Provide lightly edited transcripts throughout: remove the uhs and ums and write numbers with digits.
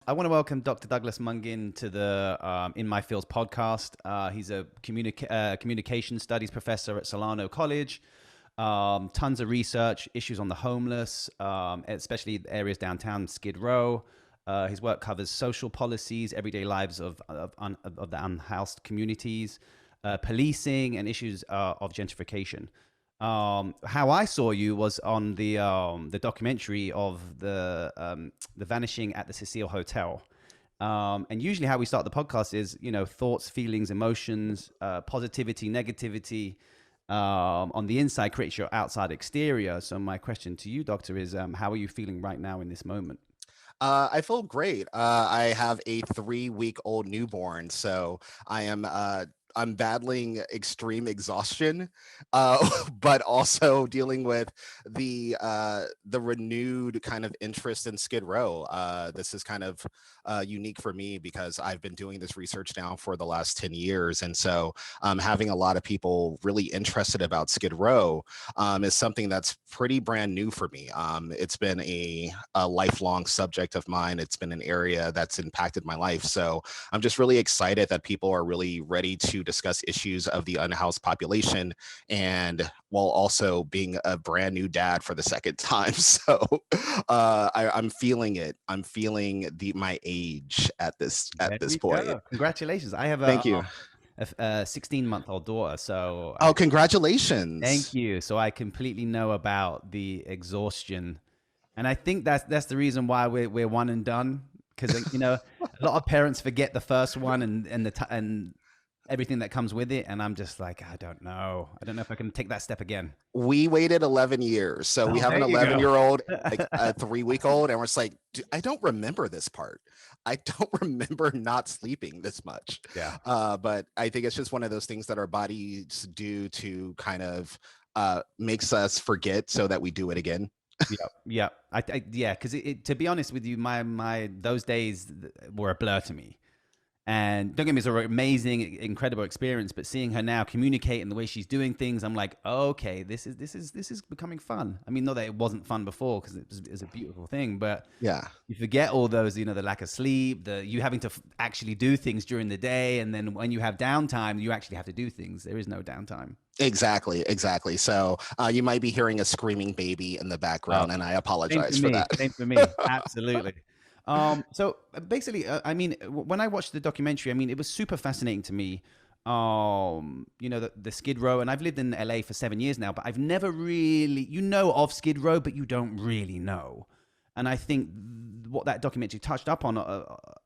I want to welcome Dr. Douglas Mungin to the In My Fields podcast. He's a communication studies professor at Solano College. Tons of research, issues on the homeless, especially areas downtown Skid Row. His work covers social policies, everyday lives of the unhoused communities, policing, and issues of gentrification. How I saw you was on the documentary of the Vanishing at the Cecil Hotel. And usually, how we start the podcast is, thoughts, feelings, emotions, positivity, negativity. On the inside creates your outside exterior. So, my question to you, Doctor, is how are you feeling right now in this moment? I feel great. I have a 3-week-old newborn, so I am I'm battling extreme exhaustion, but also dealing with the renewed kind of interest in Skid Row. This is kind of unique for me because I've been doing this research now for the last 10 years, and so having a lot of people really interested about Skid Row is something that's pretty brand new for me. It's been a lifelong subject of mine. It's been an area that's impacted my life. So I'm just really excited that people are really ready to discuss issues of the unhoused population, and while also being a brand new dad for the second time. So I'm feeling it. I'm feeling my age at There this we point. go. Congratulations. I have Thank you. a 16-month-old daughter, so Oh, thank congratulations. you. So I completely know about the exhaustion, and I think that's the reason why we're one and done. Because a lot of parents forget the first one and everything that comes with it, and I'm just like, I don't know. I don't know if I can take that step again. We waited 11 years. So we Oh, have an there you 11-year-old, like go. a 3-week-old, and we're just like, I don't remember this part. I don't remember not sleeping this much. Yeah. But I think it's just one of those things that our bodies do to kind of makes us forget so that we do it again. Yeah, yeah, yeah. Because to be honest with you, my those days were a blur to me. And don't get me, it's an amazing, incredible experience. But seeing her now communicate and the way she's doing things, I'm like, okay, this is becoming fun. I mean, not that it wasn't fun before, because it was a beautiful thing, but Yeah. you forget all those, the lack of sleep, the you having to actually do things during the day, and then when you have downtime, you actually have to do things. There is no downtime. Exactly, exactly. So you might be hearing a screaming baby in the Oh, background, and I same for apologize for me. that. Same for me. Absolutely. So basically, I mean, when I watched the documentary, I mean, it was super fascinating to me. The Skid Row, and I've lived in LA for 7 years now, but I've never really, of Skid Row, but you don't really know. And I think what that documentary touched up on,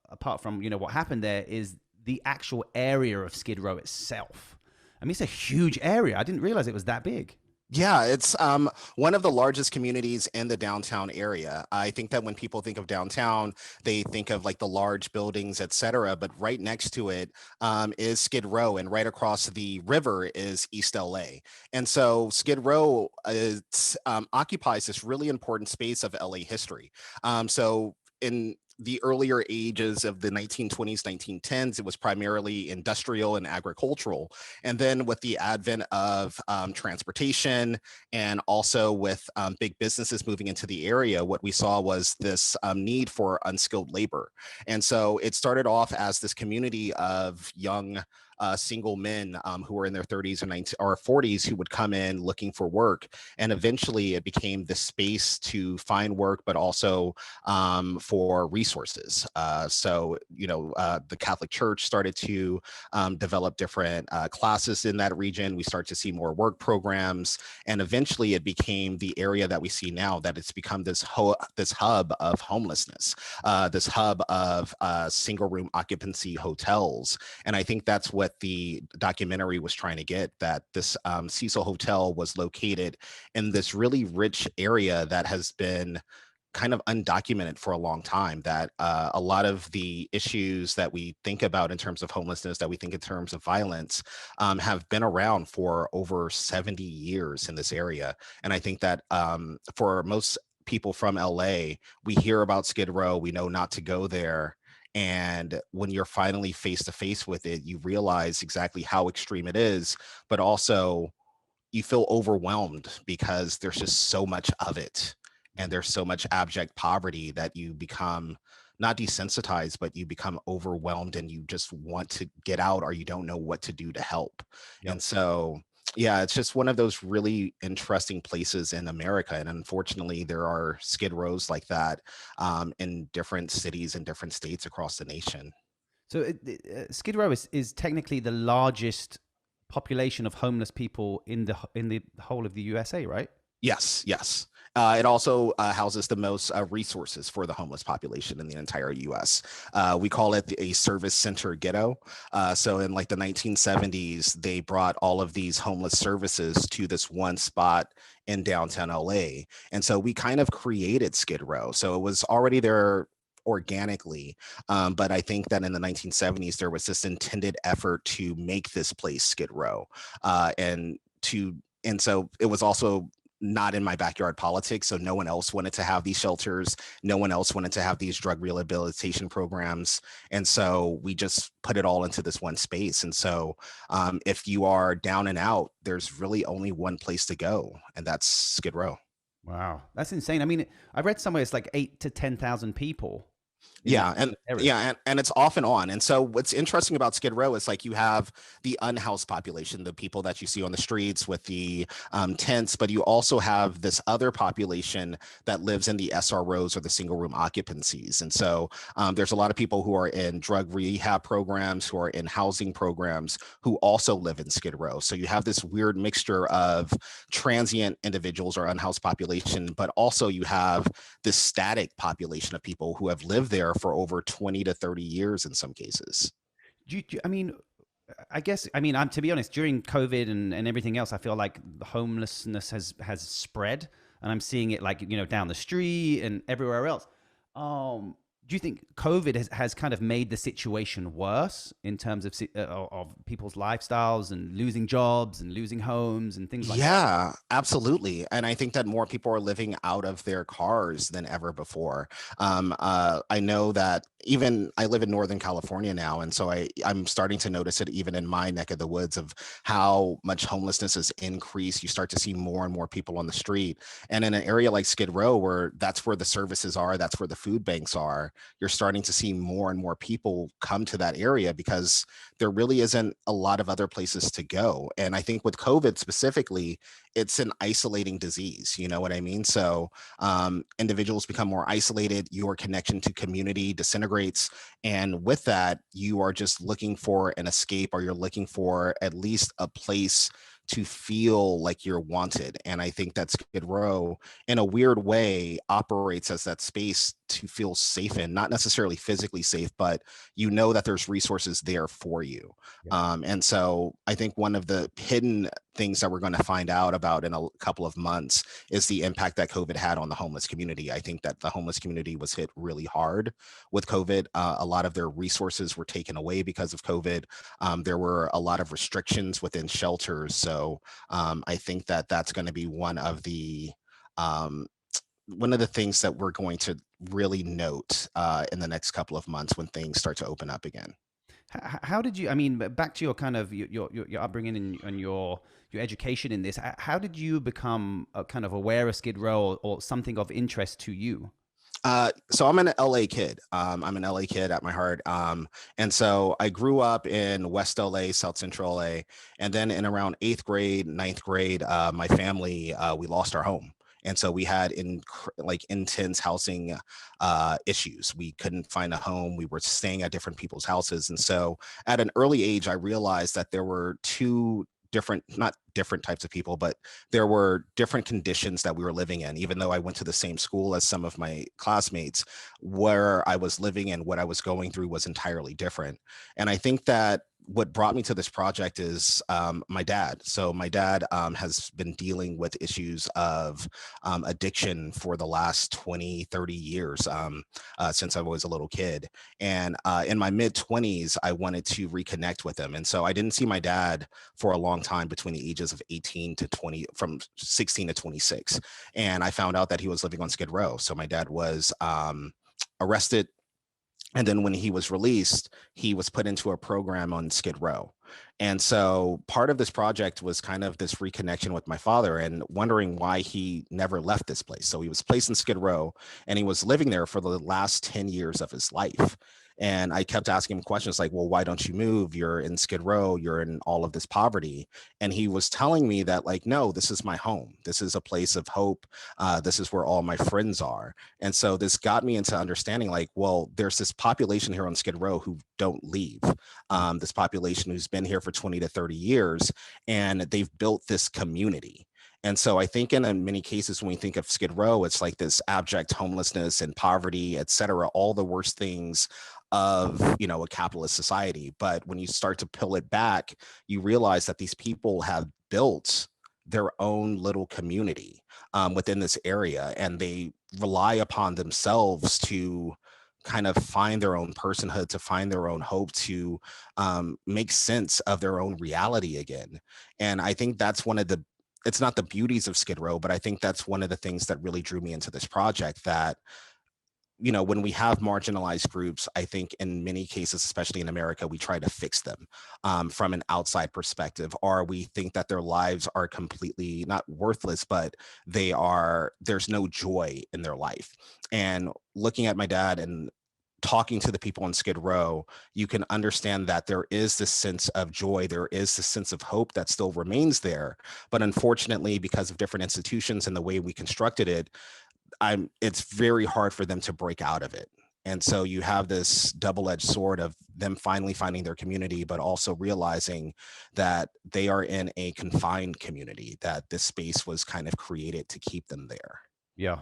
apart from what happened there, is the actual area of Skid Row itself. I mean, it's a huge area. I didn't realize it was that big. Yeah, it's one of the largest communities in the downtown area. I think that when people think of downtown, they think of like the large buildings, et cetera. But right next to it is Skid Row, and right across the river is East LA. And so Skid Row occupies this really important space of LA history. So in the earlier ages of the 1920s, 1910s, it was primarily industrial and agricultural. And then with the advent of transportation, and also with big businesses moving into the area, what we saw was this need for unskilled labor. And so it started off as this community of young single men who were in their 30s or 19 or 40s who would come in looking for work. And eventually it became this space to find work, but also for resources. The Catholic Church started to develop different classes in that region. We start to see more work programs, and eventually it became the area that we see now. That it's become this hub of homelessness, this hub of single room occupancy hotels. And I think that's what the documentary was trying to get. That this Cecil Hotel was located in this really rich area that has been kind of undocumented for a long time, that a lot of the issues that we think about in terms of homelessness, that we think in terms of violence, have been around for over 70 years in this area. And I think that for most people from LA, we hear about Skid Row, we know not to go there. And when you're finally face to face with it, you realize exactly how extreme it is, but also you feel overwhelmed because there's just so much of it, and there's so much abject poverty that you become not desensitized, but you become overwhelmed and you just want to get out, or you don't know what to do to help. Yep. And so, yeah, it's just one of those really interesting places in America. And unfortunately, there are skid rows like that in different cities and different states across the nation. So Skid Row is technically the largest population of homeless people in the whole of the USA, right? Yes, yes. It also houses the most resources for the homeless population in the entire U.S. We call it a service center ghetto. So in like the 1970s, they brought all of these homeless services to this one spot in downtown LA. And so we kind of created Skid Row. So it was already there organically. But I think that in the 1970s, there was this intended effort to make this place Skid Row. And so it was also not in my backyard politics. So no one else wanted to have these shelters. No one else wanted to have these drug rehabilitation programs. And so we just put it all into this one space. And so if you are down and out, there's really only one place to go, and that's Skid Row. Wow, that's insane. I mean, I read somewhere it's like 8 to 10,000 people in that Yeah, and area. yeah, and it's off and on. And so what's interesting about Skid Row is like you have the unhoused population, the people that you see on the streets with the tents, but you also have this other population that lives in the SROs, or the single room occupancies. And so there's a lot of people who are in drug rehab programs, who are in housing programs, who also live in Skid Row. So you have this weird mixture of transient individuals or unhoused population, but also you have this static population of people who have lived there for over 20 to 30 years in some cases. I mean, I guess, I mean, I'm to be honest, during COVID and everything else, I feel like the homelessness has spread, and I'm seeing it like, down the street and everywhere else. Do you think COVID has kind of made the situation worse in terms of people's lifestyles and losing jobs and losing homes and things like that? Yeah, absolutely. And I think that more people are living out of their cars than ever before. I know that even I live in Northern California now. And so I'm starting to notice it even in my neck of the woods of how much homelessness has increased. You start to see more and more people on the street. And in an area like Skid Row, where that's where the services are, that's where the food banks are, you're starting to see more and more people come to that area because there really isn't a lot of other places to go. And I think with COVID specifically, it's an isolating disease. You know what I mean? So individuals become more isolated, your connection to community disintegrates. And with that, you are just looking for an escape, or you're looking for at least a place to feel like you're wanted. And I think that Skid Row, in a weird way, operates as that space to feel safe in, not necessarily physically safe, but you know that there's resources there for you. Yeah. And so I think one of the hidden things that we're going to find out about in a couple of months is the impact that COVID had on the homeless community. I think that the homeless community was hit really hard with COVID. A lot of their resources were taken away because of COVID. There were a lot of restrictions within shelters. So I think that that's going to be um, one of the things that we're going to really note in the next couple of months when things start to open up again. How did you? I mean, back to your kind of your upbringing and your education in this. How did you become kind of aware of Skid Row, or something of interest to you? So I'm an LA kid. I'm an LA kid at my heart. And so I grew up in West LA, South Central LA. And then in around eighth grade, ninth grade, my family, we lost our home. And so we had like intense housing issues. We couldn't find a home. We were staying at different people's houses. And so at an early age, I realized that there were two not different types of people, but there were different conditions that we were living in. Even though I went to the same school as some of my classmates, where I was living and what I was going through was entirely different. And I think that what brought me to this project is my dad. So my dad has been dealing with issues of addiction for the last 20, 30 years since I was a little kid. And in my mid 20s, I wanted to reconnect with him. And so I didn't see my dad for a long time, between the ages of 18 to 20, from 16 to 26. And I found out that he was living on Skid Row. So my dad was arrested And then when he was released, he was put into a program on Skid Row. And so part of this project was kind of this reconnection with my father and wondering why he never left this place. So he was placed in Skid Row and he was living there for the last 10 years of his life. And I kept asking him questions like, well, why don't you move? You're in Skid Row, you're in all of this poverty. And he was telling me that, like, no, this is my home. This is a place of hope. This is where all my friends are. And so this got me into understanding, like, well, there's this population here on Skid Row who don't leave. This population who's been here for 20 to 30 years, and they've built this community. And so I think in many cases, when we think of Skid Row, it's like this abject homelessness and poverty, et cetera, all the worst things of, you know, a capitalist society. But when you start to peel it back, you realize that these people have built their own little community within this area, and they rely upon themselves to kind of find their own personhood, to find their own hope, to make sense of their own reality again. And I think that's one of the, it's not the beauties of Skid Row, but I think that's one of the things that really drew me into this project. That, you know, when we have marginalized groups, I think in many cases, especially in America, we try to fix them from an outside perspective, or we think that their lives are completely not worthless, but they are, there's no joy in their life. And looking at my dad and talking to the people on Skid Row, you can understand that there is this sense of joy, there is this sense of hope that still remains there. But unfortunately, because of different institutions and the way we constructed it, it's very hard for them to break out of it. And so you have this double-edged sword of them finally finding their community, but also realizing that they are in a confined community, that this space was kind of created to keep them there. Yeah.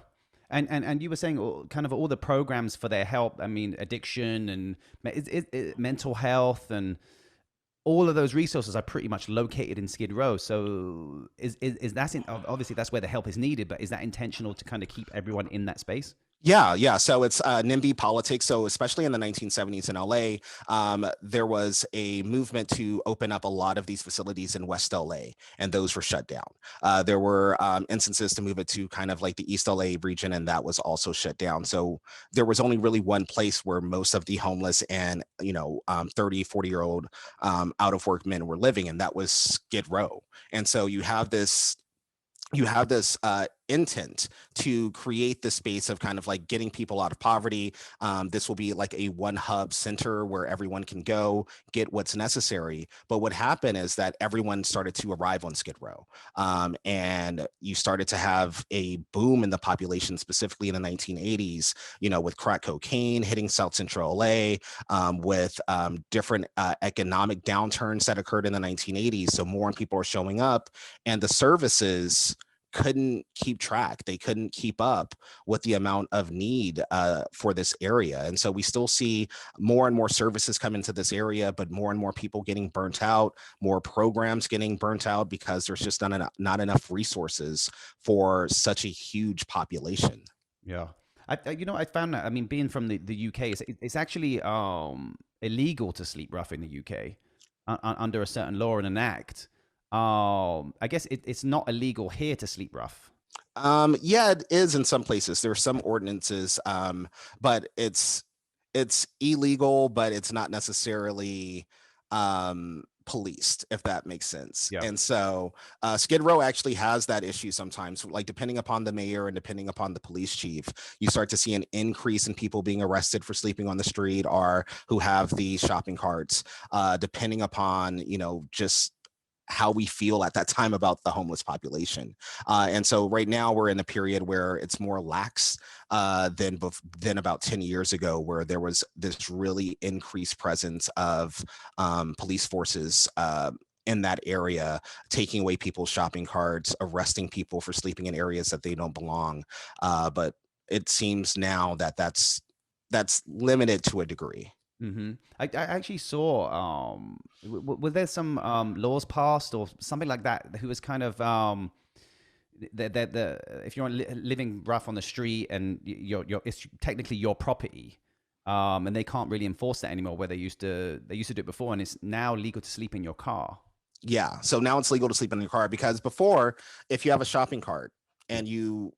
And you were saying kind of all the programs for their help. I mean, addiction and mental health and all of those resources are pretty much located in Skid Row. So is that obviously that's where the help is needed, but is that intentional to kind of keep everyone in that space? Yeah, yeah. So it's NIMBY politics. So especially in the 1970s in LA, there was a movement to open up a lot of these facilities in West LA, and those were shut down. There were instances to move it to kind of like the East LA region, and that was also shut down. So there was only really one place where most of the homeless and, you know, 30, 40-year-old out of work men were living, and that was Skid Row. And so you have this intent to create the space of kind of like getting people out of poverty. This will be like a one hub center where everyone can go get what's necessary. But what happened is that everyone started to arrive on Skid Row, and you started to have a boom in the population, specifically in the 1980s, you know, with crack cocaine hitting South Central LA, with different economic downturns that occurred in the 1980s. So more people are showing up, and the services couldn't keep track. They couldn't keep up with the amount of need for this area. And so we still see more and more services come into this area, but more and more people getting burnt out, more programs getting burnt out because there's just not enough resources for such a huge population. Yeah. You know, I found that, I mean, being from the UK, it's actually illegal to sleep rough in the UK under a certain law and an act. I guess it's not illegal here to sleep rough. Yeah, it is in some places. There are some ordinances, but it's illegal, but it's not necessarily policed, if that makes sense. Yeah. And so Skid Row actually has that issue sometimes, like depending upon the mayor and depending upon the police chief, you start to see an increase in people being arrested for sleeping on the street or who have the shopping carts, depending upon, you know, just how we feel at that time about the homeless population. And so right now we're in a period where it's more lax than about 10 years ago, where there was this really increased presence of police forces in that area, taking away people's shopping carts, arresting people for sleeping in areas that they don't belong. But it seems now that that's limited to a degree. I actually saw, were there some laws passed or something like that who was kind of, if you're living rough on the street and it's technically your property, and they can't really enforce that anymore, where they used to do it before, and it's now legal to sleep in your car. Yeah. So now it's legal to sleep in your car, because before, if you have a shopping cart, and you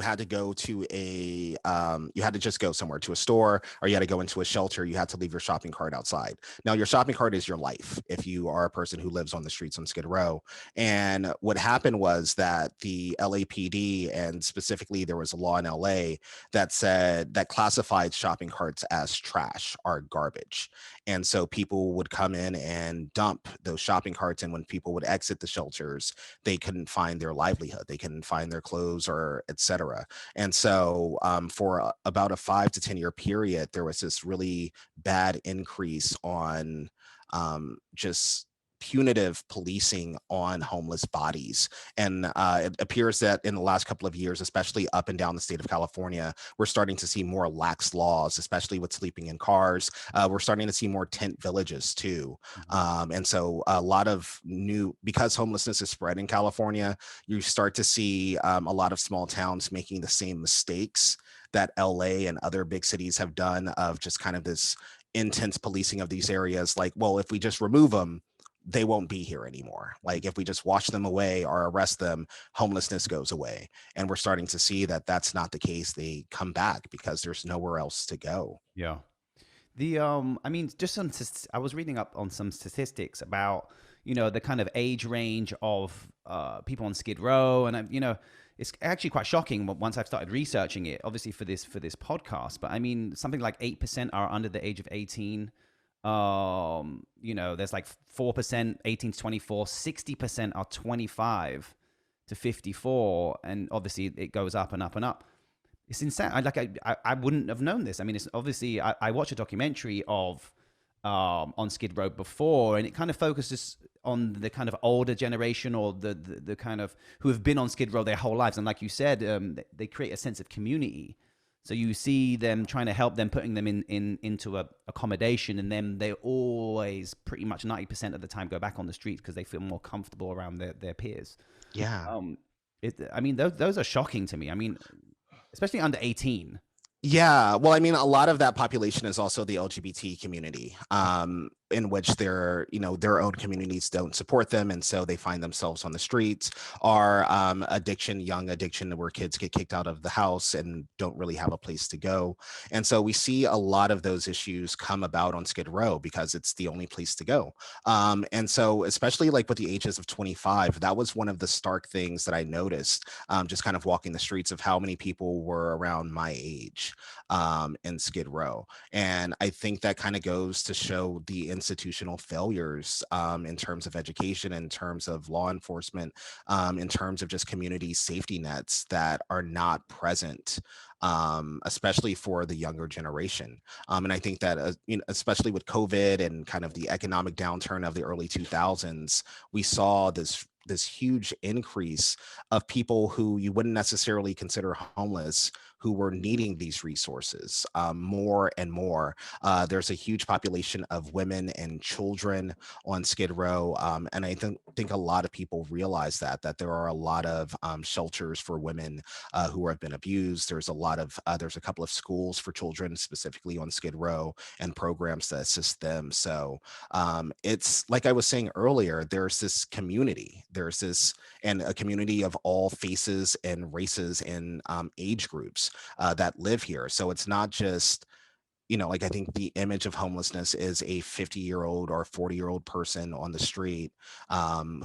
had to go to you had to just go somewhere to a store, or you had to go into a shelter. You had to leave your shopping cart outside. Now your shopping cart is your life if you are a person who lives on the streets on Skid Row. And what happened was that the LAPD, and specifically there was a law in LA that said that classified shopping carts as trash, are garbage. And so people would come in and dump those shopping carts, and when people would exit the shelters, they couldn't find their livelihood, they couldn't find their clothes, or etc. And so for about a 5 to 10 year period, there was this really bad increase on just punitive policing on homeless bodies. And it appears that in the last couple of years, especially up and down the state of California, we're starting to see more lax laws, especially with sleeping in cars. We're starting to see more tent villages too. Mhm. And so a lot of because homelessness is spread in California, you start to see a lot of small towns making the same mistakes that LA and other big cities have done, of just kind of this intense policing of these areas. Like, well, if we just remove them, they won't be here anymore. Like, if we just wash them away or arrest them, homelessness goes away. And we're starting to see that that's not the case. They come back because there's nowhere else to go. Yeah. I mean, just I was reading up on some statistics about, the kind of age range of people on Skid Row, and it's actually quite shocking once I've started researching it, obviously for this podcast. But I mean, something like 8% are under the age of 18. There's like 4% 18 to 24, 60% are 25 to 54, and obviously it goes up and up and up. It's insane. I wouldn't have known this. I mean, it's obviously I watched a documentary of on Skid Row before, and it kind of focuses on the kind of older generation, or the kind of who have been on Skid Row their whole lives. And like you said, they create a sense of community. So you see them trying to help them, putting them into a accommodation, and then they always pretty much 90% of the time go back on the streets because they feel more comfortable around their peers. Yeah. Um, I mean, those are shocking to me. I mean, especially under 18. Yeah, well, I mean, a lot of that population is also the LGBT community, in which their own communities don't support them, and so they find themselves on the streets. Or young addiction, where kids get kicked out of the house and don't really have a place to go. And so we see a lot of those issues come about on Skid Row because it's the only place to go. And so, especially like with the ages of 25, that was one of the stark things that I noticed, just kind of walking the streets, of how many people were around my age in Skid Row. And I think that kind of goes to show the institutional failures, in terms of education, in terms of law enforcement, in terms of just community safety nets that are not present, especially for the younger generation. And I think that, especially with COVID and kind of the economic downturn of the early 2000s, we saw this huge increase of people who you wouldn't necessarily consider homeless, who were needing these resources, more and more. There's a huge population of women and children on Skid Row, and I think a lot of people realize that there are a lot of shelters for women who have been abused. There's a couple of schools for children specifically on Skid Row, and programs that assist them. So it's like I was saying earlier, there's this community. And a community of all faces and races and age groups that live here. So it's not just, like, I think the image of homelessness is a 50-year-old or 40-year-old person on the street,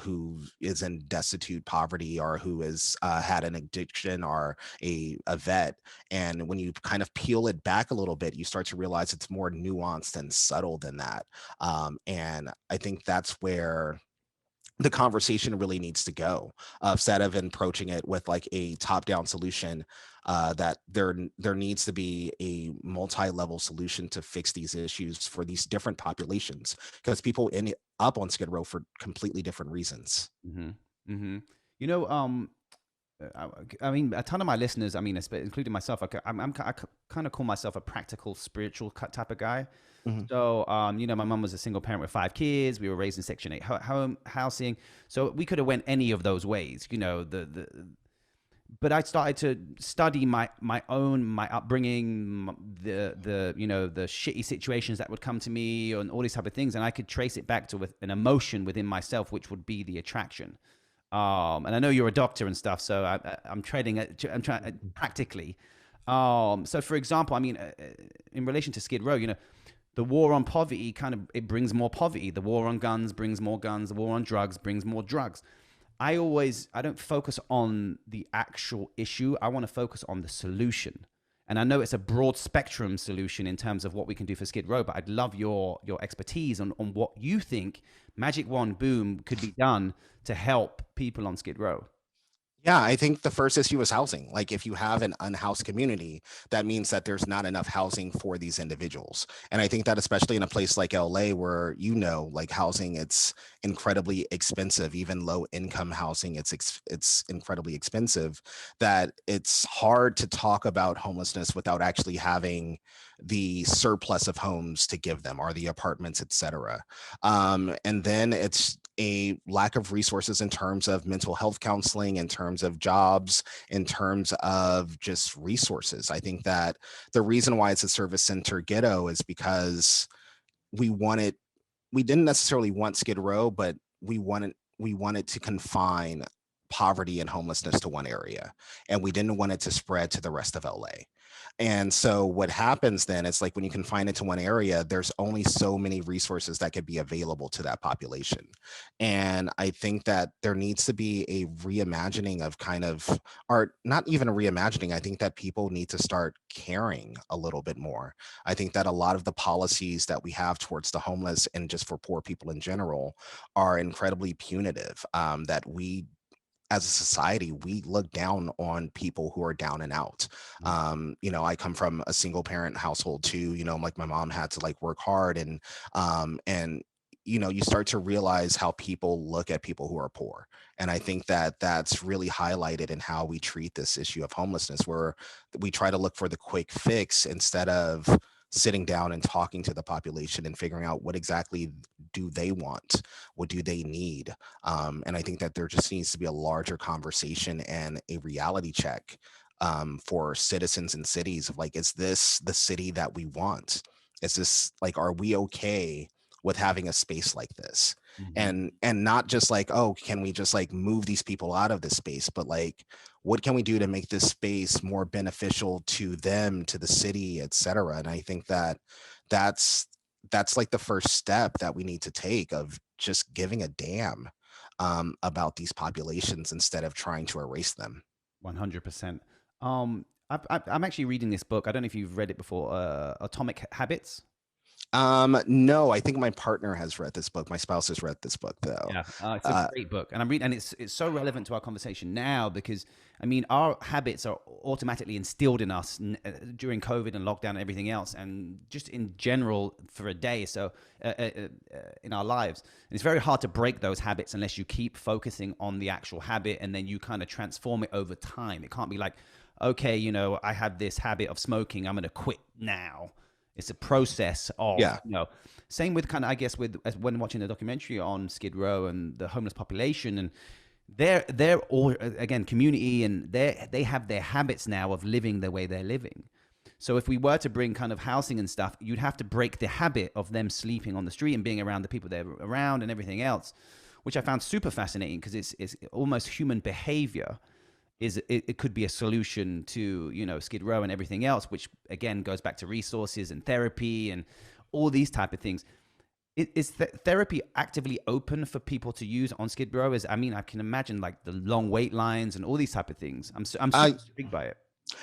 who is in destitute poverty, or who has had an addiction, or a vet. And when you kind of peel it back a little bit, you start to realize it's more nuanced and subtle than that. And I think that's where the conversation really needs to go, instead of approaching it with like a top-down solution. That there needs to be a multi-level solution to fix these issues for these different populations, because people end up on Skid Row for completely different reasons. Hmm. Hmm. You know, I mean, a ton of my listeners, I mean, including myself, I kind of call myself a practical, spiritual type of guy. Mhm. So, my mom was a single parent with 5 kids. We were raised in Section 8 home housing. So we could have went any of those ways, but I started to study my upbringing, the shitty situations that would come to me, and all these type of things. And I could trace it back to an emotion within myself, which would be the attraction. And I know you're a doctor and stuff, so I'm trading it. I'm trying practically. So for example, I mean, in relation to Skid Row, the war on poverty kind of it brings more poverty. The war on guns brings more guns. The war on drugs brings more drugs. I don't focus on the actual issue. I want to focus on the solution. And I know it's a broad spectrum solution in terms of what we can do for Skid Row, but I'd love your expertise on what you think Magic Wand Boom could be done to help people on Skid Row. Yeah, I think the first issue is housing. Like, if you have an unhoused community, that means that there's not enough housing for these individuals. And I think that especially in a place like LA, where like housing, it's incredibly expensive. Even low income housing, it's incredibly expensive. That it's hard to talk about homelessness without actually having the surplus of homes to give them, or the apartments, etc. And then it's a lack of resources in terms of mental health counseling, in terms of jobs, in terms of just resources. I think that the reason why it's a service center ghetto is because we wanted, we didn't necessarily want Skid Row, but we wanted to confine poverty and homelessness to one area, and we didn't want it to spread to the rest of LA. And so what happens then is, like, when you confine it to one area, there's only so many resources that could be available to that population. And I think that there needs to be a reimagining of kind of, or not even a reimagining. I think that people need to start caring a little bit more. I think that a lot of the policies that we have towards the homeless and just for poor people in general are incredibly punitive. That we, as a society, we look down on people who are down and out. I come from a single parent household too. Like, my mom had to like work hard, and you start to realize how people look at people who are poor. And I think that that's really highlighted in how we treat this issue of homelessness, where we try to look for the quick fix instead of sitting down and talking to the population and figuring out what exactly do they want, what do they need. And I think that there just needs to be a larger conversation and a reality check, for citizens and cities, of like, is this the city that we want? Is this like, are we okay with having a space like this? Mhm. And not just like, oh, can we just like move these people out of this space, but like, what can we do to make this space more beneficial to them, to the city, etc. And I think that that's that's like the first step that we need to take, of just giving a damn, about these populations instead of trying to erase them. 100%. I'm actually reading this book. I don't know if you've read it before, Atomic Habits. No, I think my partner has read this book. My spouse has read this book though. Yeah, it's a Uh, great book, and I'm reading, and it's so relevant to our conversation now because I mean our habits are automatically instilled in us during COVID and lockdown and everything else, and just in general for a day. So in our lives, and it's very hard to break those habits unless you keep focusing on the actual habit, and then you kind of transform it over time. It can't be like, okay, I have this habit of smoking, I'm going to quit now. It's a process of, yeah. same with kind of, I guess, with when watching the documentary on Skid Row and the homeless population, and they're all again community, and they have their habits now of living the way they're living. So if we were to bring kind of housing and stuff, you'd have to break the habit of them sleeping on the street and being around the people they're around and everything else, which I found super fascinating because it's almost human behavior it could be a solution to Skid Row and everything else, which again goes back to resources and therapy and all these type of things. Is therapy actively open for people to use on Skid Row? I mean, I can imagine like the long wait lines and all these type of things. I'm Uh, super intrigued by it.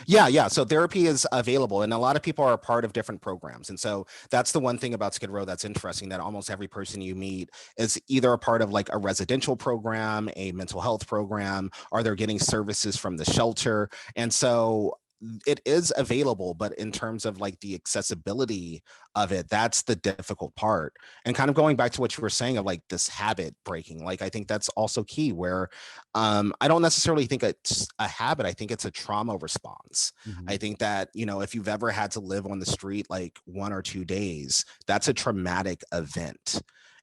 Yeah. So therapy is available, and a lot of people are a part of different programs. And so that's the one thing about Skid Row that's interesting, that almost every person you meet is either a part of like a residential program, a mental health program, or they're getting services from the shelter. And so it is available, but in terms of like the accessibility of it, that's the difficult part. And kind of going back to what you were saying of like this habit breaking, like, I think that's also key, where I don't necessarily think it's a habit. I think it's a trauma response. I Hmm. think that, if you've ever had to live on the street like 1 or 2 days, that's a traumatic event.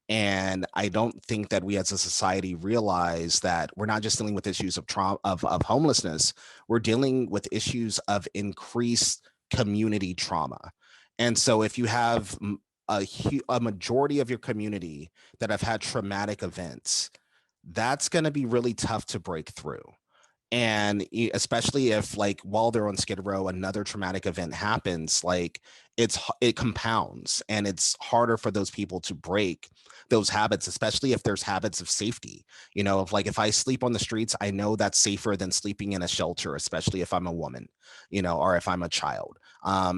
And I don't think that we as a society realize that we're not just dealing with issues of trauma, of homelessness, we're dealing with issues of increased community trauma. And so if you have a majority of your community that have had traumatic events, that's going to be really tough to break through. And especially if, like, while they're on Skid Row, another traumatic event happens, like, it compounds, and it's harder for those people to break those habits, especially if there's habits of safety. Of like, if I sleep on the streets, I know that's safer than sleeping in a shelter, especially if I'm a woman, or if I'm a child.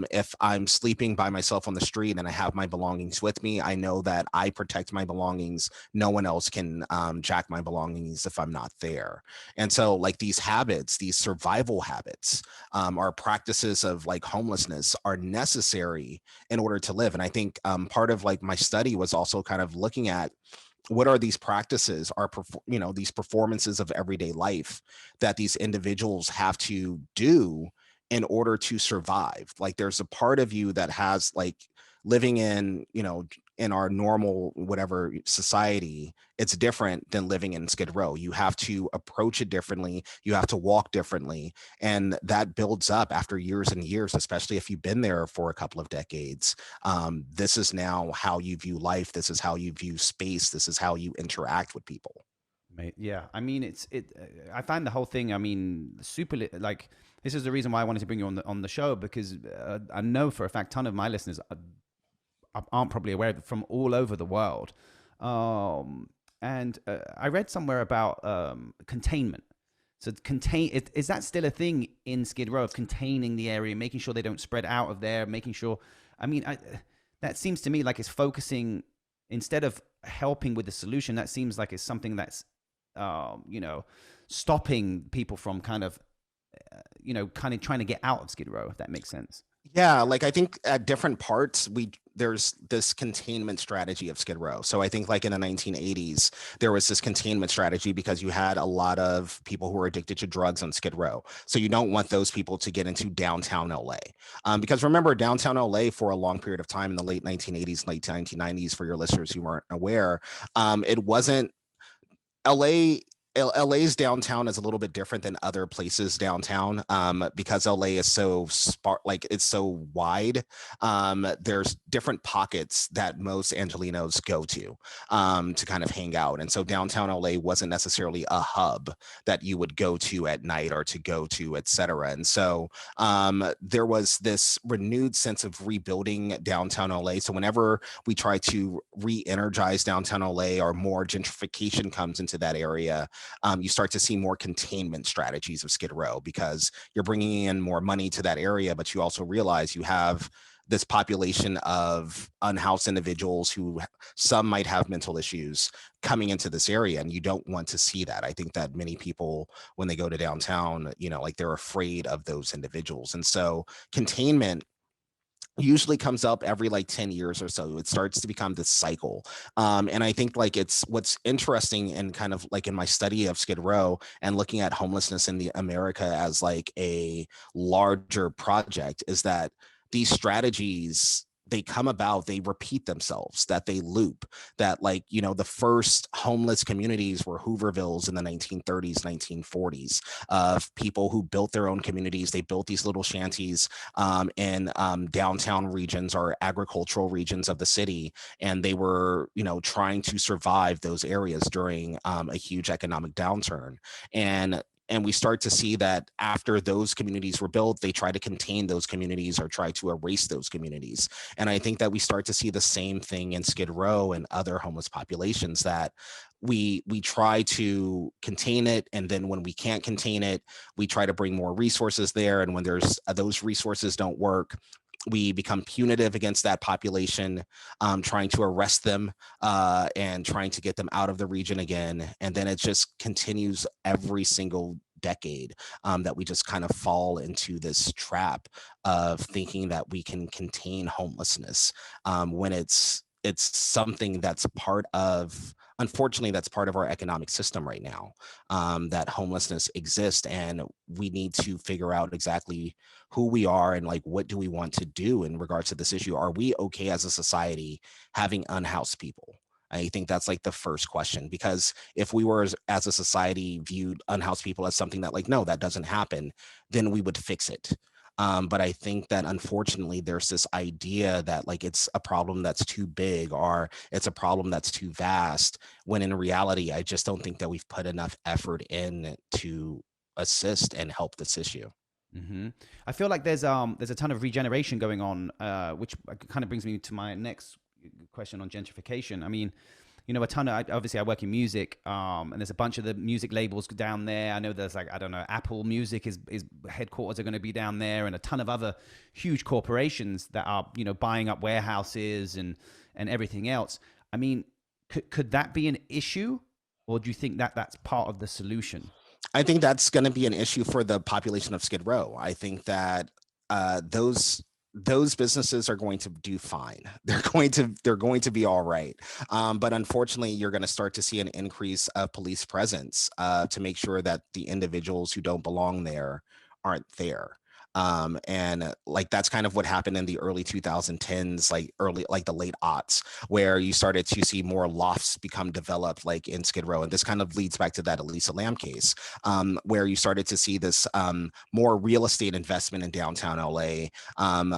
If I'm sleeping by myself on the street and I have my belongings with me, I know that I protect my belongings. No one else can jack my belongings if I'm not there. And so, like, these habits, these survival habits, our practices of, like, homelessness are necessary in order to live. And I think part of, like, my study was also kind of looking at what are these practices, these performances of everyday life that these individuals have to do in order to survive. Like, there's a part of you that has, like, living in our normal whatever society, it's different than living in Skid Row. You have to approach it differently, you have to walk differently, and that builds up after years and years, especially if you've been there for a couple of decades. This is now how you view life, this is how you view space, this is how you interact with people. Mate, yeah. I mean, I find the whole thing. I mean, like, this is the reason why I wanted to bring you on the show, because I know for a fact, ton of my listeners aren't probably aware of it, from all over the world. And I read somewhere about containment. So is that still a thing in Skid Row, of containing the area, making sure they don't spread out of there, making sure. I mean, that seems to me like it's focusing, instead of helping with the solution. That seems like it's something that's you know, stopping people from kind of, kind of trying to get out of Skid Row, if that makes sense. Yeah, like, I think at different parts, there's this containment strategy of Skid Row. So I think, like, in the 1980s, there was this containment strategy because you had a lot of people who were addicted to drugs on Skid Row. So you don't want those people to get into downtown LA. Because remember, downtown LA for a long period of time in the late 1980s, late 1990s, for your listeners who weren't aware, it wasn't LA. LA's downtown is a little bit different than other places downtown, because LA is so like, it's so wide. There's different pockets that most Angelinos go to kind of hang out. And so downtown LA wasn't necessarily a hub that you would go to at night or to go to, et cetera. And so there was this renewed sense of rebuilding downtown LA. So whenever we try to re-energize downtown LA, or more gentrification comes into that area, you start to see more containment strategies of Skid Row, because you're bringing in more money to that area, but you also realize you have this population of unhoused individuals who, some might have mental issues, coming into this area, and you don't want to see that. I think that many people, when they go to downtown, like, they're afraid of those individuals. And so containment usually comes up every, like, 10 years or so. It starts to become this cycle. And I think, like, it's what's interesting, and kind of like in my study of Skid Row and looking at homelessness in the America as, like, a larger project, is that these strategies, they come about, they repeat themselves, that they loop, that, like, the first homeless communities were Hoovervilles in the 1930s, 1940s, of people who built their own communities. They built these little shanties in downtown regions or agricultural regions of the city, and they were, trying to survive those areas during a huge economic downturn. And we start to see that after those communities were built, they try to contain those communities or try to erase those communities. And I think that we start to see the same thing in Skid Row and other homeless populations, that we try to contain it, and then when we can't contain it, we try to bring more resources there. And when there's those resources don't work, we become punitive against that population, trying to arrest them and trying to get them out of the region again. And then it just continues every single decade, that we just kind of fall into this trap of thinking that we can contain homelessness, when it's something that's part of, unfortunately, that's part of our economic system right now, that homelessness exists, and we need to figure out exactly who we are, and, like, what do we want to do in regards to this issue. Are we okay as a society having unhoused people? I think that's, like, the first question, because if we were, as a society, viewed unhoused people as something that, like, no, that doesn't happen, then we would fix it. But I think that unfortunately there's this idea that like it's a problem that's too big or it's a problem that's too vast, when in reality, I just don't think that we've put enough effort in to assist and help this issue. Hmm. I feel like there's a ton of regeneration going on, which kind of brings me to my next question on gentrification. I mean, a ton of obviously I work in music, and there's a bunch of the music labels down there. I know there's like I don't know, Apple Music is headquarters are going to be down there, and a ton of other huge corporations that are buying up warehouses and everything else. I mean, could that be an issue, or do you think that that's part of the solution? I think that's going to be an issue for the population of Skid Row. I think that those businesses are going to do fine. They're going to be all right. But unfortunately, you're going to start to see an increase of police presence to make sure that the individuals who don't belong there aren't there. And like that's kind of what happened in the early 2010s, like the late aughts, where you started to see more lofts become developed, like in Skid Row. And this kind of leads back to that Elisa Lam case, where you started to see this more real estate investment in downtown LA,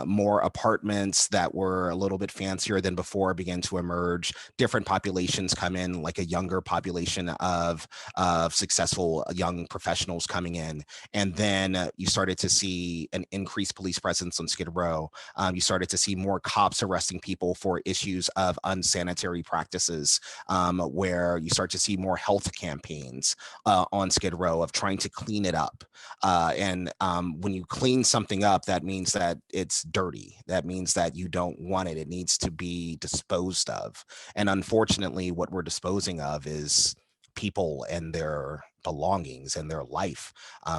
more apartments that were a little bit fancier than before began to emerge. Different populations come in, like a younger population of successful young professionals coming in, and then you started to see an increased police presence on Skid Row. You started to see more cops arresting people for issues of unsanitary practices, where you start to see more health campaigns on Skid Row of trying to clean it up. And when you clean something up, that means that it's dirty. That means that you don't want it. It needs to be disposed of. And unfortunately, what we're disposing of is people and their belongings and their life,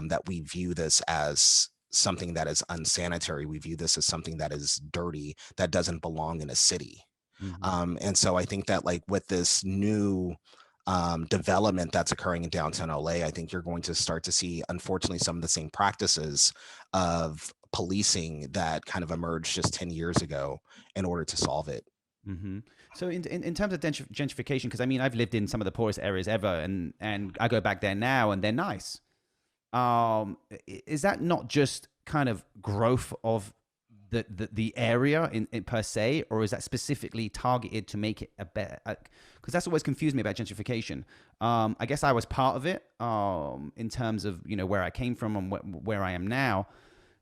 that we view this as something that is unsanitary. We view this as something that is dirty, that doesn't belong in a city. Hmm. And so I think that like with this new development that's occurring in downtown LA, I think you're going to start to see, unfortunately, some of the same practices of policing that kind of emerged just 10 years ago in order to solve it. Hmm. So in terms of gentrification, because I mean I've lived in some of the poorest areas ever, and I go back there now, and they're nice. Is that not just kind of growth of the area in per se, or is that specifically targeted to make it a better? Because that's always confused me about gentrification. I guess I was part of it, in terms of where I came from and where I am now.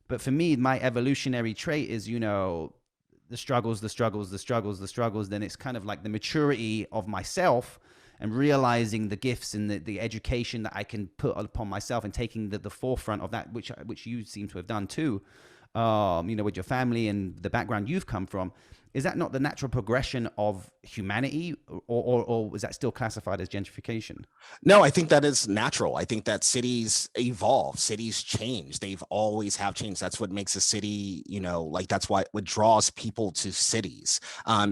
But for me, my evolutionary trait is the struggles, the struggles, the struggles, the struggles. Then it's kind of like the maturity of myself and realizing the gifts and the education that I can put upon myself and taking the forefront of that, which you seem to have done too, with your family and the background you've come from. Is that not the natural progression of humanity, or is that still classified as gentrification? No, I think that is natural. I think that cities evolve, cities change. They've always have changed. That's what makes a city, like that's what draws people to cities,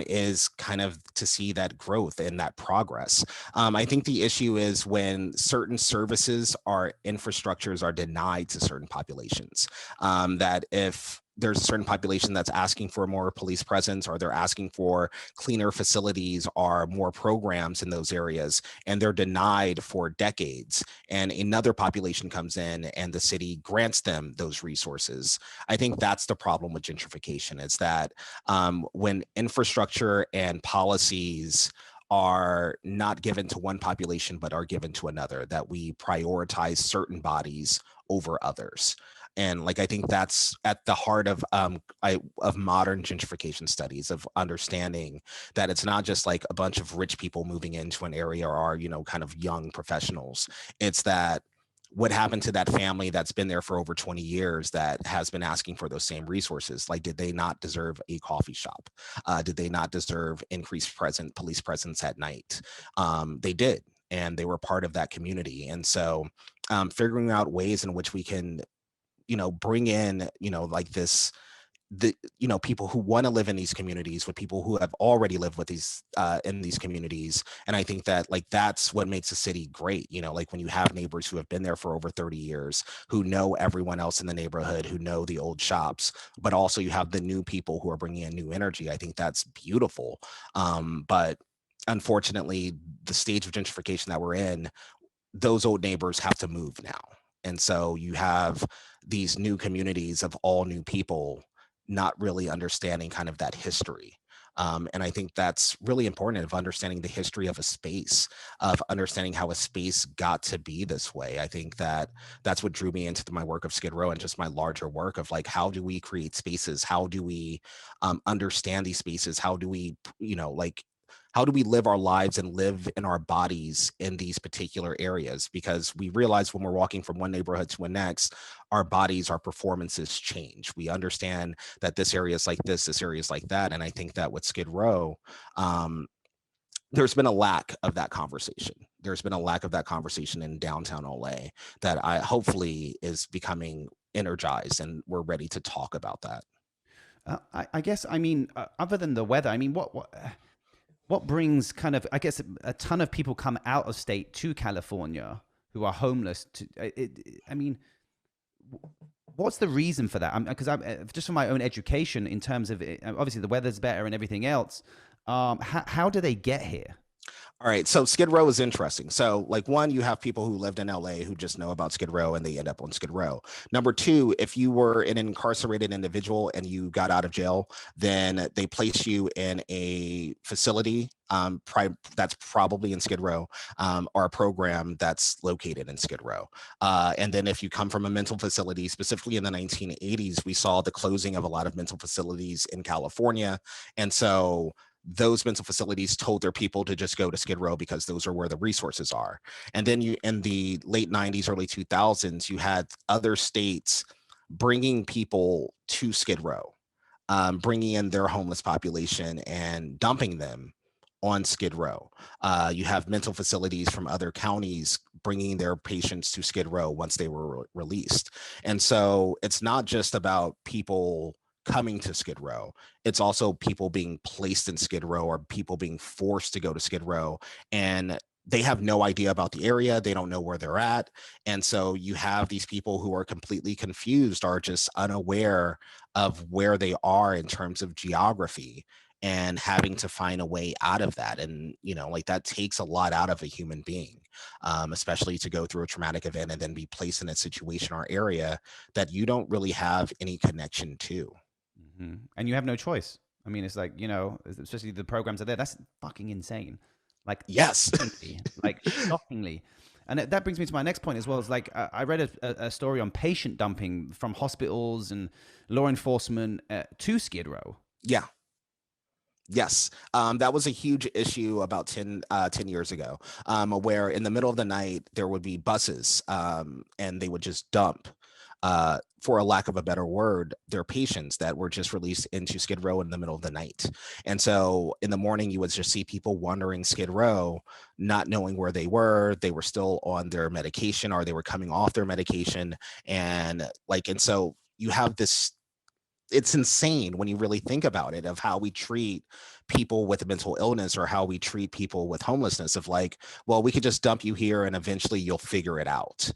is kind of to see that growth and that progress. I think the issue is when certain services or infrastructures are denied to certain populations. That if there's a certain population that's asking for more police presence, or they're asking for cleaner facilities or more programs in those areas, and they're denied for decades, and another population comes in and the city grants them those resources. I think that's the problem with gentrification, is that when infrastructure and policies are not given to one population but are given to another, that we prioritize certain bodies over others. And like I think that's at the heart of modern gentrification studies, of understanding that it's not just like a bunch of rich people moving into an area, or kind of young professionals. It's that what happened to that family that's been there for over 20 years, that has been asking for those same resources? Like, did they not deserve a coffee shop? Did they not deserve increased police presence at night? They did, and they were part of that community. And so figuring out ways in which we can bring in like this, people who want to live in these communities with people who have already lived with these in these communities. And I think that like that's what makes a city great. Like when you have neighbors who have been there for over 30 years, who know everyone else in the neighborhood, who know the old shops, but also you have the new people who are bringing in new energy. I think that's beautiful. But unfortunately, the stage of gentrification that we're in, those old neighbors have to move now. And so you have these new communities of all new people not really understanding kind of that history. And I think that's really important of understanding the history of a space, of understanding how a space got to be this way. I think that that's what drew me into my work of Skid Row and just my larger work of like, how do we create spaces? How do we understand these spaces? How do we, like, how do we live our lives and live in our bodies in these particular areas? Because we realize when we're walking from one neighborhood to the next, our bodies, our performances change. We understand that this area is like this area is like that. And I think that with Skid Row, um, there's been a lack of that conversation. There's been a lack of that conversation in downtown LA that I hopefully is becoming energized, and we're ready to talk about that. I guess, I mean, other than the weather, I mean, what brings kind of, I guess, a ton of people come out of state to California who are homeless. I mean, what's the reason for that? Because just for my own education, in terms of obviously the weather's better and everything else. How do they get here? All right, so Skid Row is interesting. So, like, one, you have people who lived in LA who just know about Skid Row and they end up on Skid Row. Number two, if you were an incarcerated individual and you got out of jail, then they place you in a facility that's probably in Skid Row, or a program that's located in Skid Row. And then if you come from a mental facility, specifically in the 1980s, we saw the closing of a lot of mental facilities in California. And so those mental facilities told their people to just go to Skid Row because those are where the resources are. And then you, in the late 90s, early 2000s, you had other states bringing people to Skid Row, bringing in their homeless population and dumping them on Skid Row. You have mental facilities from other counties bringing their patients to Skid Row once they were released. And so it's not just about people coming to Skid Row. It's also people being placed in Skid Row or people being forced to go to Skid Row. And they have no idea about the area. They don't know where they're at. And so you have these people who are completely confused or just unaware of where they are in terms of geography and having to find a way out of that. And, like that takes a lot out of a human being, especially to go through a traumatic event and then be placed in a situation or area that you don't really have any connection to. And you have no choice. I mean, it's like, especially the programs are there. That's fucking insane. Like, Yes. shockingly. And that brings me to my next point as well. Is like, I read a story on patient dumping from hospitals and law enforcement to Skid Row. Yeah. Yes, that was a huge issue about 10 years ago, where in the middle of the night, there would be buses, and they would just dump, for a lack of a better word, their patients that were just released into Skid Row in the middle of the night. And so in the morning, you would just see people wandering Skid Row, not knowing where they were. They were still on their medication or they were coming off their medication. And so you have this, it's insane when you really think about it, of how we treat people with mental illness or how we treat people with homelessness, of like, well, we could just dump you here and eventually you'll figure it out,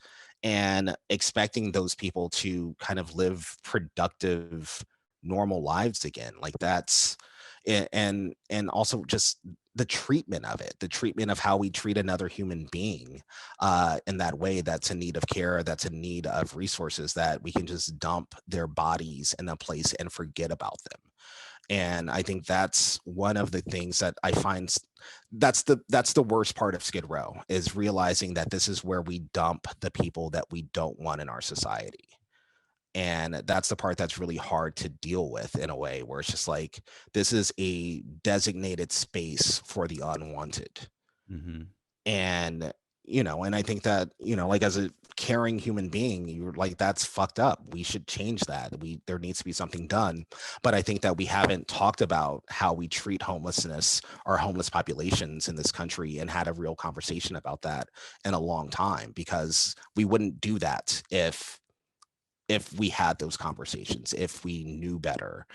and expecting those people to kind of live productive normal lives again. Like that's, and also just the treatment of it, the treatment of how we treat another human being, in that way, that's in need of care, that's in need of resources, that we can just dump their bodies in a place and forget about them. And I think that's one of the things that I find, that's the worst part of Skid Row, is realizing that this is where we dump the people that we don't want in our society. And that's the part that's really hard to deal with, in a way where it's just like, this is a designated space for the unwanted. Mm-hmm. And and I think that, like, as a caring human being, you're like, that's fucked up. We should change that. There needs to be something done. But I think that we haven't talked about how we treat homelessness or homeless populations in this country, and had a real conversation about that in a long time, because we wouldn't do that if we had those conversations, if we knew better,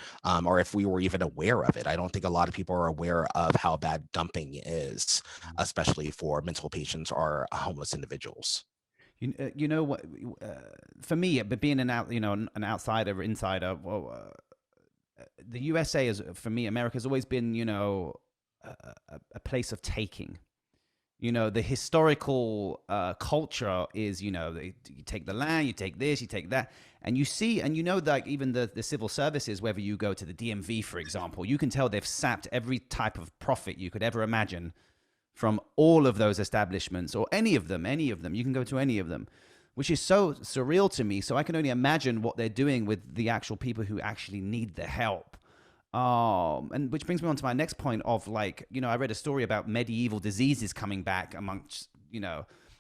or if we were even aware of it. I don't think a lot of people are aware of how bad dumping is, especially for mental patients or homeless individuals. You know what? For me, but being an outsider, insider, well, the USA is, for me, America's always been, a place of taking. The historical culture is, you take the land, you take this, you take that, and you see, and like even the civil services, whether you go to the DMV, for example, you can tell they've sapped every type of profit you could ever imagine from all of those establishments, or any of them. You can go to any of them, which is so surreal to me. So I can only imagine what they're doing with the actual people who actually need the help. And which brings me on to my next point of, like, I read a story about medieval diseases coming back amongst,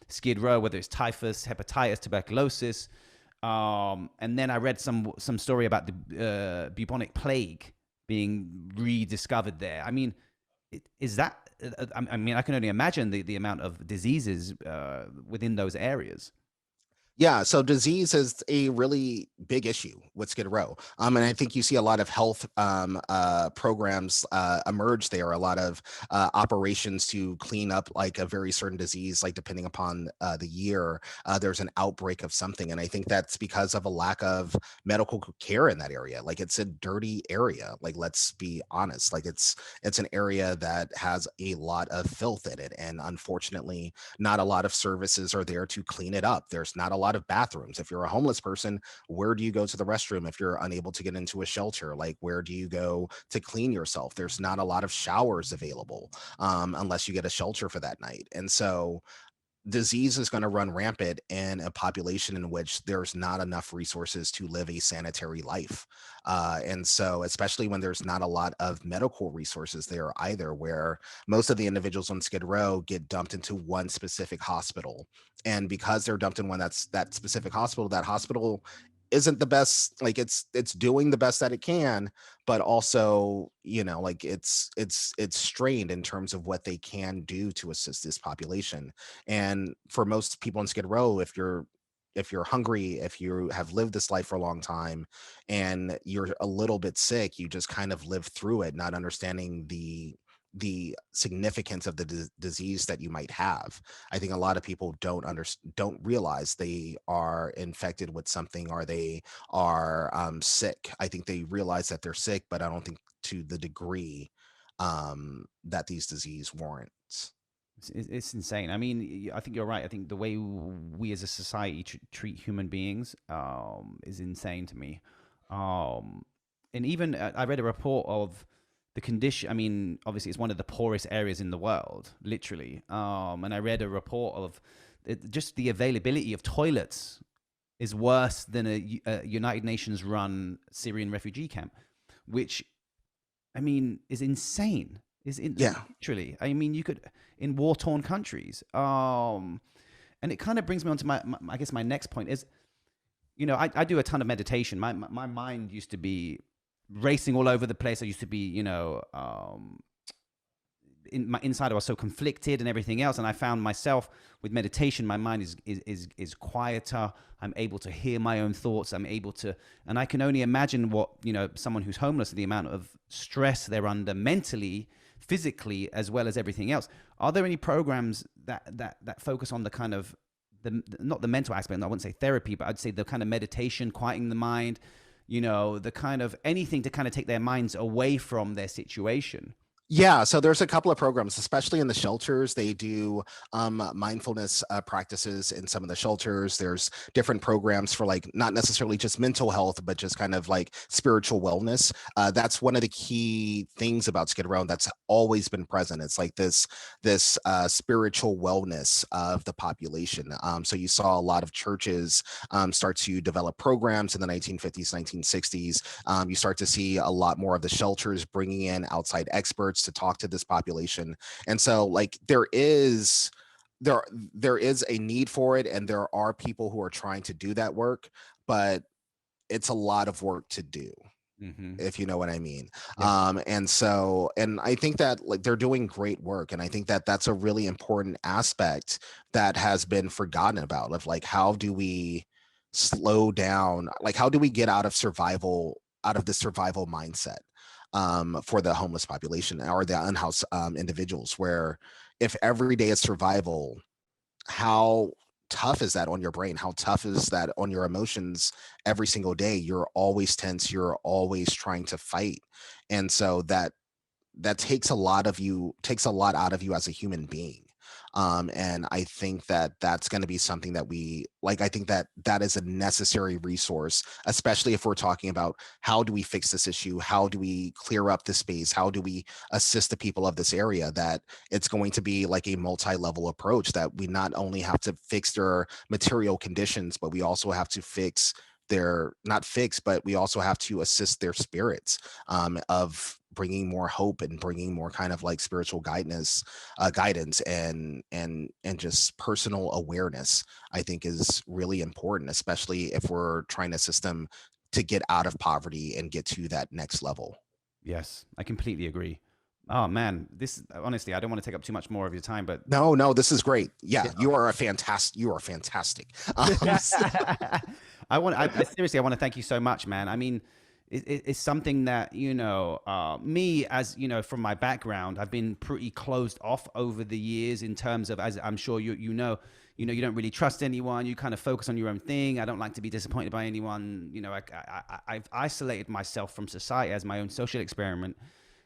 Skid Row, whether it's typhus, hepatitis, tuberculosis. And then I read some story about the bubonic plague being rediscovered there. I mean, is that? I mean, I can only imagine the amount of diseases within those areas. Yeah, so disease is a really big issue with Skid Row. And I think you see a lot of health programs emerge there, a lot of operations to clean up like a very certain disease, like depending upon the year, there's an outbreak of something. And I think that's because of a lack of medical care in that area. Like it's a dirty area. Like, let's be honest, like it's an area that has a lot of filth in it. And unfortunately, not a lot of services are there to clean it up. There's not a lot of bathrooms. If you're a homeless person, where do you go to the restroom? If you're unable to get into a shelter, like where do you go to clean yourself? There's not a lot of showers available, unless you get a shelter for that night. And so disease is going to run rampant in a population in which there's not enough resources to live a sanitary life. And so, especially when there's not a lot of medical resources there either, where most of the individuals on Skid Row get dumped into one specific hospital. And because they're dumped in that specific hospital, that hospital isn't the best, like it's doing the best that it can, but also, like it's strained in terms of what they can do to assist this population. And for most people in Skid Row, if you're hungry, if you have lived this life for a long time and you're a little bit sick, you just kind of live through it, not understanding the significance of the disease that you might have. I think a lot of people don't realize they are infected with something, or they are sick. I think they realize that they're sick, but I don't think to the degree that these disease warrants. It's insane. I mean, I think you're right. I think the way we as a society treat human beings is insane to me. Um, and even I read a report of the condition. I mean, obviously, it's one of the poorest areas in the world, literally. And I read a report of just the availability of toilets is worse than a United Nations run Syrian refugee camp, which, I mean, is insane. Is in Yeah. literally. I mean, you could, in war torn countries. And it kind of brings me on to I guess my next point is, I do a ton of meditation. My mind used to be racing all over the place. I used to be, inside I was so conflicted and everything else. And I found myself with meditation, my mind is quieter. I'm able to hear my own thoughts. And I can only imagine what, someone who's homeless, the amount of stress they're under mentally, physically, as well as everything else. Are there any programs that focus on the kind of not the mental aspect? I wouldn't say therapy, but I'd say the kind of meditation, quieting the mind, the kind of anything to kind of take their minds away from their situation. Yeah, so there's a couple of programs, especially in the shelters. They do mindfulness practices in some of the shelters. There's different programs for like not necessarily just mental health, but just kind of like spiritual wellness. That's one of the key things about Skid Row that's always been present. It's like this spiritual wellness of the population. So you saw a lot of churches start to develop programs in the 1950s, 1960s. You start to see a lot more of the shelters bringing in outside experts to talk to this population. And so like there there is a need for it, and there are people who are trying to do that work, but it's a lot of work to do, Mm-hmm. if you know what I mean. Yeah. And I think that like they're doing great work, and I think that that's a really important aspect that has been forgotten about, of like how do we slow down, like how do we get out of the survival mindset for the homeless population or the unhoused individuals, where if every day is survival, how tough is that on your brain? How tough is that on your emotions? Every single day you're always tense, you're always trying to fight. And so that takes a lot out of you as a human being. And I think that that's going to be something that we like. I think that that is a necessary resource, especially if we're talking about how do we fix this issue? How do we clear up the space? How do we assist the people of this area? That it's going to be like a multi-level approach, that we not only have to fix their material conditions, but we also have to fix their not fix, but we also have to assist their spirits, of bringing more hope and bringing more kind of like spiritual guidance and just personal awareness. I think is really important, especially if we're trying to assist them to get out of poverty and get to that next level. Yes, I completely agree. Oh man, this honestly, I don't want to take up too much more of your time, but No, no, this is great. Yeah, yeah, you are a fantastic. You are fantastic. I seriously, I want to thank you so much, man. I mean, it's something that, me as, from my background, I've been pretty closed off over the years in terms of, as I'm sure you don't really trust anyone. You kind of focus on your own thing. I don't like to be disappointed by anyone. I've isolated myself from society as my own social experiment.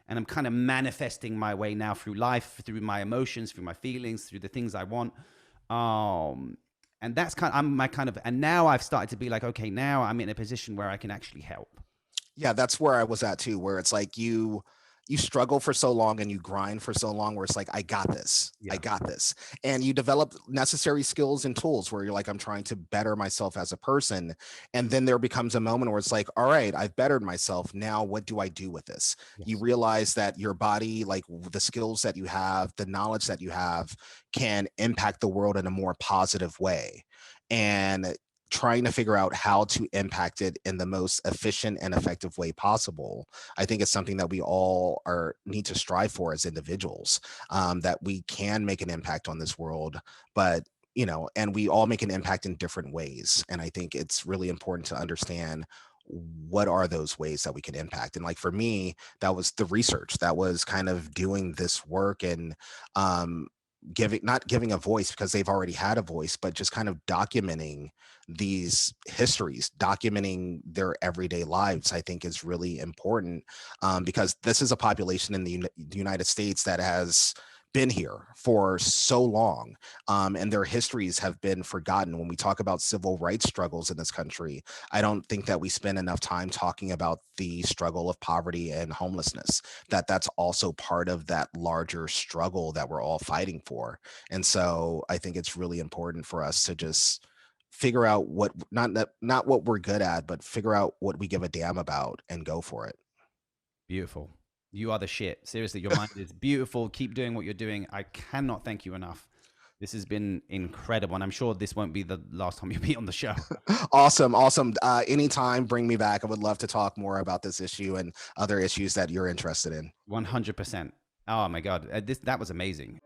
And I'm kind of manifesting my way now through life, through my emotions, through my feelings, through the things I want. Um, and that's I'm my kind of, and now I've started to be like, okay, now I'm in a position where I can actually help. Yeah, that's where I was at too, where it's like you struggle for so long and you grind for so long where it's like, I got this. I Yeah. got this. And you develop necessary skills and tools where you're like, I'm trying to better myself as a person. And then there becomes a moment where it's like, all right, I've bettered myself. Now what do I do with this? You Yes. realize that your body, like the skills that you have, the knowledge that you have, can impact the world in a more positive way. And trying to figure out how to impact it in the most efficient and effective way possible, I think it's something that we all are need to strive for as individuals, that we can make an impact on this world, but and we all make an impact in different ways. And I think it's really important to understand what are those ways that we can impact. And like for me, that was the research, that was kind of doing this work and um giving not giving a voice because they've already had a voice, but just kind of documenting these histories, documenting their everyday lives, I think is really important, because this is a population in the United States that has been here for so long, and their histories have been forgotten. When we talk about civil rights struggles in this country, I don't think that we spend enough time talking about the struggle of poverty and homelessness, that that's also part of that larger struggle that we're all fighting for. And so I think it's really important for us to just figure out what not what we're good at, but figure out what we give a damn about and go for it. Beautiful. You are the shit. Seriously, your mind is beautiful. Keep doing what you're doing. I cannot thank you enough. This has been incredible. And I'm sure this won't be the last time you'll be on the show. Awesome, awesome. Anytime, bring me back. I would love to talk more about this issue and other issues that you're interested in. 100%. Oh my God. That was amazing.